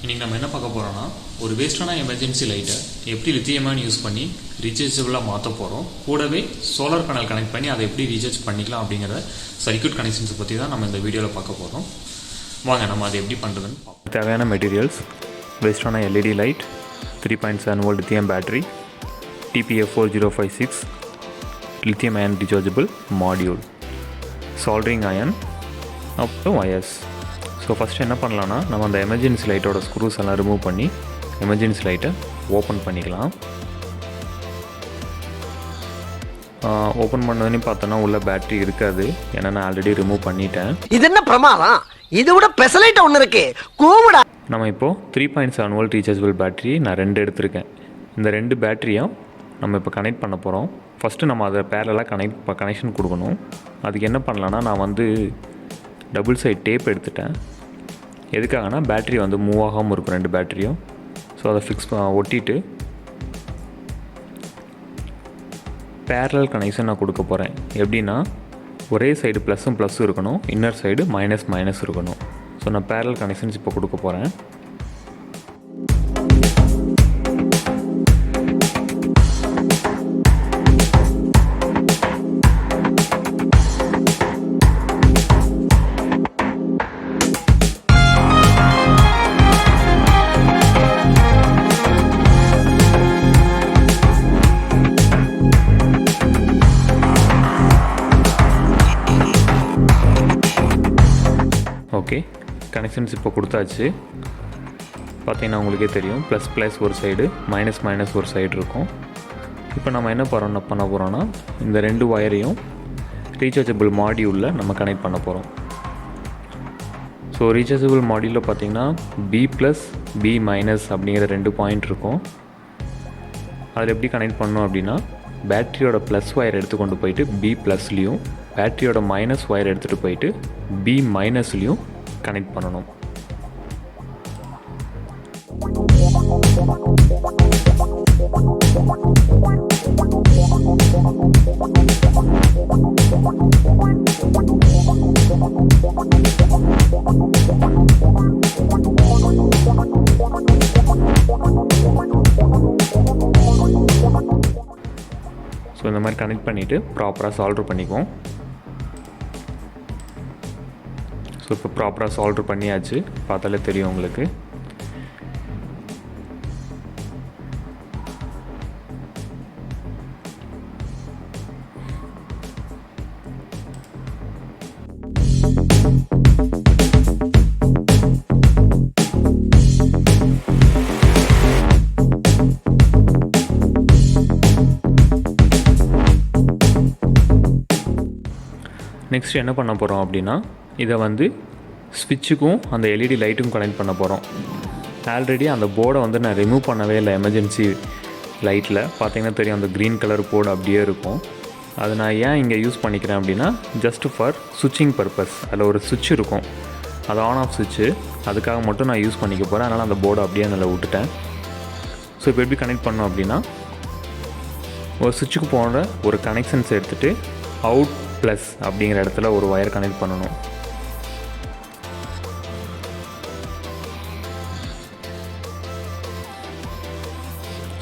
இன்றைக்கி நம்ம என்ன பார்க்க போகிறோம்னா ஒரு வேஸ்டான எமர்ஜென்சி லைட்டை எப்படி லித்தியம் யூஸ் பண்ணி ரீசார்ஜபிளாக மாற்ற போகிறோம். கூடவே சோலார் பேனல் கனெக்ட் பண்ணி அதை எப்படி ரீசார்ஜ் பண்ணிக்கலாம் அப்படிங்கிற சர்க்யூட் கனெக்ஷன்ஸை பற்றி தான் நம்ம இந்த வீடியோவில் பார்க்க போகிறோம். வாங்க நம்ம அதை எப்படி பண்ணுறதுன்னு பார்ப்போம். தேவையான மெட்டீரியல்ஸ்: வேஸ்டான LED light, 3.7 volt lithium battery, TPF4056 lithium ion rechargeable module, soldering iron, அப்புறம் வயர்ஸ். ஸோ ஃபஸ்ட்டு என்ன பண்ணலான்னா, நம்ம அந்த எமர்ஜென்சி லைட்டோட ஸ்க்ரூஸ் எல்லாம் ரிமூவ் பண்ணி எமர்ஜென்சி லைட்டை ஓப்பன் பண்ணிக்கலாம். ஓப்பன் பண்ணதுன்னு பார்த்தோன்னா உள்ள பேட்டரி இருக்காது, ஏன்னா நான் ஆல்ரெடி ரிமூவ் பண்ணிட்டேன். இது என்ன பிரமாதம், இதை விட பெசலைட் ஒன்று இருக்கு கூவிடா. நம்ம இப்போது 3.7 வோல்ட் ரீசார்ஜபிள் பேட்டரி நான் 2 எடுத்திருக்கேன். இந்த 2 பேட்டரியும் நம்ம இப்போ கனெக்ட் பண்ண போகிறோம். ஃபஸ்ட்டு நம்ம அதை பேரலாக கனெக்ஷன் கொடுக்கணும். அதுக்கு என்ன பண்ணலான்னா, நான் டபுள் சைட் டேப் எடுத்துட்டேன். எதுக்காகனா பேட்டரி மூவ் ஆகாமல் இருக்கும் 2 பேட்டரியும். ஸோ அதை ஒட்டிட்டு பேரலல் கனெக்ஷன் நான் கொடுக்க போகிறேன். எப்படின்னா, ஒரே சைடு ப்ளஸ் இருக்கணும், இன்னர் சைடு மைனஸ் இருக்கணும். ஸோ நான் பேரலல் கனெக்ஷன்ஸ் இப்போ கொடுக்க போகிறேன். ஓகே, கனெக்ஷன்ஸ் இப்போ கொடுத்தாச்சு. பார்த்தீங்கன்னா உங்களுக்கே தெரியும், ப்ளஸ் ஒரு சைடு, மைனஸ் ஒரு சைடு இருக்கும். இப்போ நம்ம என்ன பண்ண போகிறோன்னா, இந்த 2 ஒயரையும் ரீசார்ஜபிள் மாடியூலில் நம்ம கனெக்ட் பண்ண போகிறோம். ஸோ ரீசார்ஜபிள் மாடியூலில் பார்த்தீங்கன்னா B+B- அப்படிங்கிற 2 பாயிண்ட் இருக்கும். அதில் எப்படி கனெக்ட் பண்ணணும் அப்படின்னா, பேட்டரியோட ப்ளஸ் ஒயர் எடுத்து கொண்டு போயிட்டு B+லையும், பேட்டரியோட மைனஸ் ஒயர் எடுத்துகிட்டு போயிட்டு B-லையும் கனெக்ட் பண்ணணும். ஸோ இந்த மாதிரி கனெக்ட் பண்ணிவிட்டு ப்ராப்பராக சால்டர் பண்ணிக்குவோம். ஸோ இப்போ ப்ராப்பராக சால்டர் பண்ணியாச்சு, பார்த்தாலே தெரியும் உங்களுக்கு. நெக்ஸ்ட் என்ன பண்ண போகிறோம் அப்படின்னா, இதை ஸ்விட்சுக்கும் அந்த எல்இடி லைட்டுக்கும் கனெக்ட் பண்ண போகிறோம். ஆல்ரெடி அந்த போர்டை நான் ரிமூவ் பண்ணவே இல்லை. எமர்ஜென்சி லைட்டில் பார்த்தீங்கன்னா தெரியும், அந்த க்ரீன் கலர் போர்டு அப்படியே இருக்கும். அது நான் ஏன் இங்கே யூஸ் பண்ணிக்கிறேன் அப்படின்னா, ஜஸ்ட் ஃபார் சுவிட்சிங் பர்பஸ். அதில் ஒரு சுவிட்ச் இருக்கும், அது ஆன் ஆஃப் சுவிட்சு, அதுக்காக மட்டும் நான் யூஸ் பண்ணிக்க போகிறேன். அதனால் அந்த போர்டை அப்படியே நல்லா விட்டுட்டேன். ஸோ இப்போ எப்படி கனெக்ட் பண்ணோம் அப்படின்னா, ஒரு சுவிட்சுக்கு போகிற ஒரு கனெக்ஷன்ஸ் எடுத்துகிட்டு அவுட் ப்ளஸ் அப்படிங்கிற இடத்துல ஒரு ஒயர் கனெக்ட் பண்ணணும்.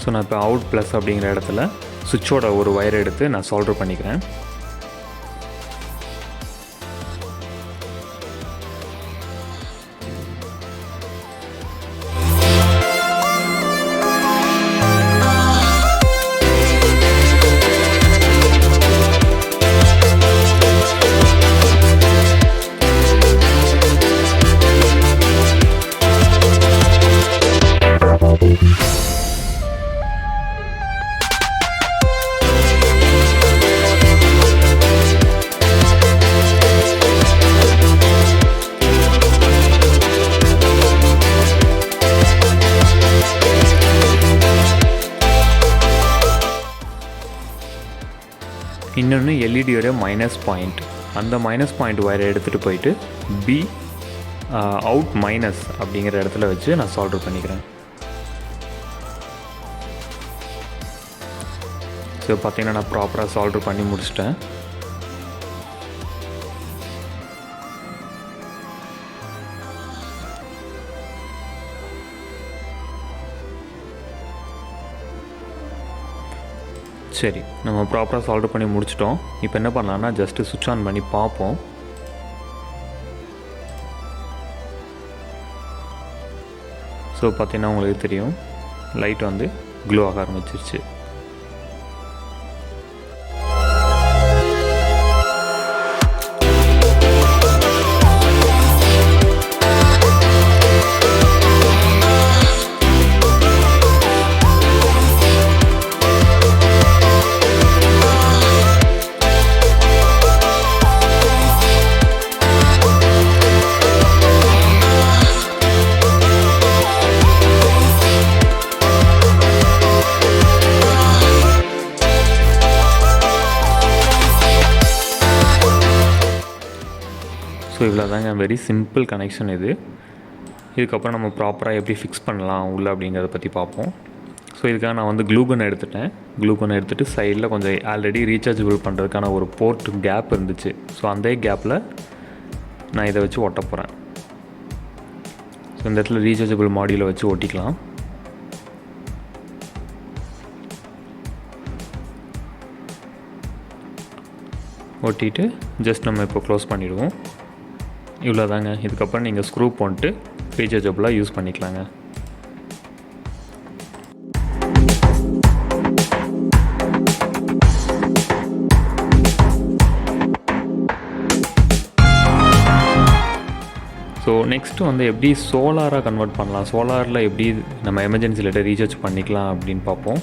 ஸோ நான் இப்போ அவுட் ப்ளஸ் அப்படிங்கிற இடத்துல சுவிட்சோட ஒரு ஒயர் எடுத்து நான் சால்டர் பண்ணிக்கிறேன். இன்னொன்று எல்இடியோட மைனஸ் பாயிண்ட், அந்த மைனஸ் பாயிண்ட் ஒயரை எடுத்துகிட்டு போயிட்டு B அவுட் மைனஸ் அப்படிங்கிற இடத்துல வச்சு நான் சால்டர் பண்ணிக்கிறேன். ஸோ பார்த்தீங்கன்னா நான் ப்ராப்பராக சால்டர் பண்ணி முடிச்சிட்டேன். சரி, நம்ம ப்ராப்பராக சால்வ் பண்ணி முடிச்சிட்டோம். இப்போ என்ன பண்ணலான்னா ஜஸ்ட்டு சுவிட்ச் ஆன் பண்ணி பார்ப்போம். ஸோ பார்த்தீங்கன்னா உங்களுக்கு தெரியும், லைட் வந்து க்ளோ ஆக ஆரம்பிச்சிருச்சு. ஸோ இவ்வளோ தாங்க, வெரி சிம்பிள் கனெக்ஷன் இது. இதுக்கப்புறம் நம்ம ப்ராப்பராக எப்படி ஃபிக்ஸ் பண்ணலாம் உள்ள அப்படிங்கிறத பற்றி பார்ப்போம். ஸோ இதுக்காக நான் வந்து க்ளூகன் எடுத்துட்டேன். க்ளூகன் எடுத்துகிட்டு சைடில் கொஞ்சம் ஆல்ரெடி ரீசார்ஜபிள் பண்ணுறதுக்கான ஒரு போர்ட் கேப் இருந்துச்சு. ஸோ அந்த கேப்பில் நான் இதை வச்சு ஒட்ட போகிறேன். ஸோ இந்த இடத்துல ரீசார்ஜபிள் மாடியூலை வச்சு ஒட்டிக்கலாம். ஒட்டிட்டு ஜஸ்ட் நம்ம இப்போ க்ளோஸ் பண்ணிவிடுவோம். இவ்வளோ தாங்க. இதுக்கப்புறம் நீங்கள் ஸ்க்ரூ போட்டு ரீசார்ஜபிளாக யூஸ் பண்ணிக்கலாங்க. ஸோ நெக்ஸ்ட்டு வந்து எப்படி சோலாராக கன்வெர்ட் பண்ணலாம், சோலாரில் எப்படி நம்ம எமர்ஜென்சி லைட்டை ரீசார்ஜ் பண்ணிக்கலாம் அப்படின்னு பார்ப்போம்.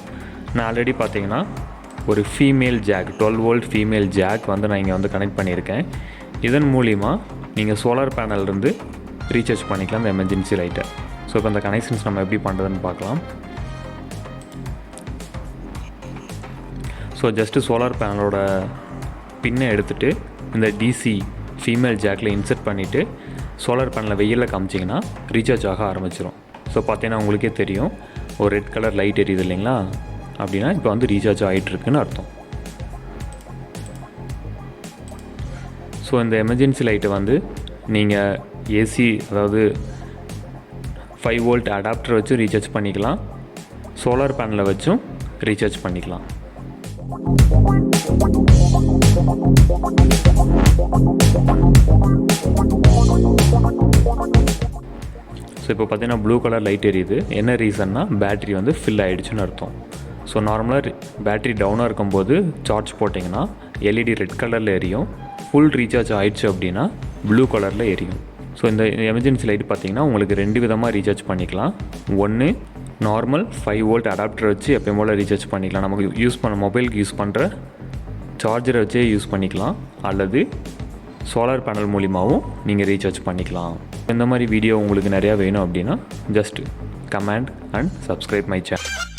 நான் ஆல்ரெடி பார்த்தீங்கன்னா ஒரு female jack 12 volt female jack வந்து நான் இங்கே வந்து கனெக்ட் பண்ணியிருக்கேன். இதன் மூலிமா நீங்கள் சோலார் பேனல்லேருந்து ரீசார்ஜ் பண்ணிக்கலாம் இந்த எமர்ஜென்சி லைட்டை. ஸோ இப்போ இந்த கனெக்ஷன்ஸ் நம்ம எப்படி பண்ணுறதுன்னு பார்க்கலாம். ஸோ ஜஸ்ட்டு சோலார் பேனலோட பின்னை எடுத்துகிட்டு இந்த டிசி ஃபீமேல் ஜாக்கில் இன்சர்ட் பண்ணிவிட்டு சோலார் பேனலை வெயிலில் காமிச்சிங்கன்னா ரீசார்ஜ் ஆக ஆரம்பிச்சிடும். ஸோ பார்த்தீங்கன்னா உங்களுக்கே தெரியும், ஒரு ரெட் கலர் லைட் எரியுது இல்லைங்களா, அப்படின்னா இப்போ வந்து ரீசார்ஜ் ஆகிட்டுருக்குன்னு அர்த்தம். ஸோ இந்த எமர்ஜென்சி லைட்டை வந்து நீங்கள் ஏசி, அதாவது 5 வோல்ட் அடாப்டர் வச்சு ரீசார்ஜ் பண்ணிக்கலாம், சோலார் பேனலை வச்சும் ரீசார்ஜ் பண்ணிக்கலாம். ஸோ இப்போ பார்த்தீங்கன்னா ப்ளூ கலர் லைட் எரியுது. என்ன ரீசன்னா பேட்ரி வந்து ஃபில் ஆகிடுச்சுன்னு அர்த்தம். ஸோ நார்மலாக பேட்ரி டவுனாக இருக்கும்போது சார்ஜ் போட்டிங்கன்னா எல்இடி ரெட் கலரில் எரியும். ஃபுல் ரீசார்ஜ் ஆகிடுச்சு அப்படின்னா ப்ளூ கலரில் எரியும். ஸோ இந்த எமர்ஜென்சி லைட் பார்த்திங்கன்னா உங்களுக்கு 2 விதமாக ரீசார்ஜ் பண்ணிக்கலாம். ஒன்று நார்மல் 5 வோல்ட் அடாப்டர் வச்சு எப்பயும் போல் ரீசார்ஜ் பண்ணிக்கலாம், நமக்கு யூஸ் பண்ண மொபைலுக்கு யூஸ் பண்ணுற சார்ஜரை வச்சே யூஸ் பண்ணிக்கலாம், அல்லது சோலார் பேனல் மூலிமாவும் நீங்கள் ரீசார்ஜ் பண்ணிக்கலாம். இந்த மாதிரி வீடியோ உங்களுக்கு நிறையா வேணும் அப்படின்னா just comment and subscribe my channel.